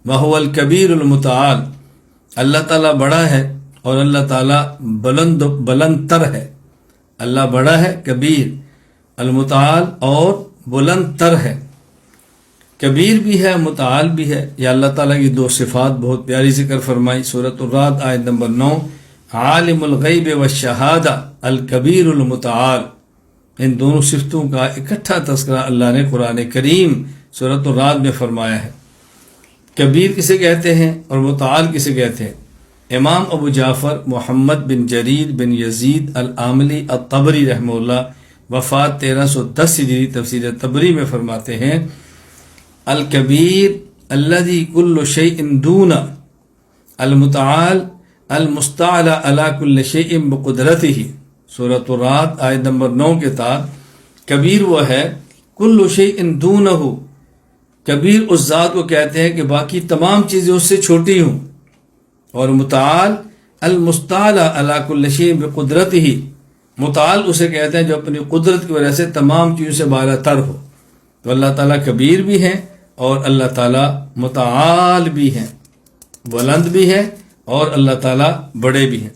وَهُوَ الْكَبِيرُ الْمُتَعَالِ، اللہ تعالیٰ بڑا ہے اور اللہ تعالیٰ بلند تر ہے۔ اللہ بڑا ہے، کبیر، المتعال اور بلند تر ہے۔ کبیر بھی ہے، متعال بھی ہے۔ یا اللہ تعالیٰ کی دو صفات بہت پیاری ذکر فرمائی سورۃ الرعد آیت نمبر 9، عالم الغیب والشہادہ الکبیر المتعال۔ ان دونوں صفتوں کا اکٹھا تذکرہ اللہ نے قرآن کریم سورۃ الرعد میں فرمایا ہے۔ کبیر کسے کہتے ہیں اور متعال کسے کہتے ہیں؟ امام ابو جعفر محمد بن جریر بن یزید العاملی الطبری رحمہ اللہ وفات 1310 ہجری تفسیر طبری میں فرماتے ہیں، الکبیر الذی کل شیء دون، المتعال المستعلی علی کل شیء بقدرتہ۔ سورۃ الرعد آیت نمبر 9 کے تحت کبیر وہ ہے کل شیء دونہ، کبیر اس ذات کو کہتے ہیں کہ باقی تمام چیزیں اس سے چھوٹی ہوں، اور متعال المستعلی علی کل شیء بقدرتہ، متعال اسے کہتے ہیں جو اپنی قدرت کی وجہ سے تمام چیزوں سے بالا تر ہو۔ تو اللہ تعالیٰ کبیر بھی ہیں اور اللہ تعالیٰ متعال بھی ہیں، بلند بھی ہیں اور اللہ تعالیٰ بڑے بھی ہیں۔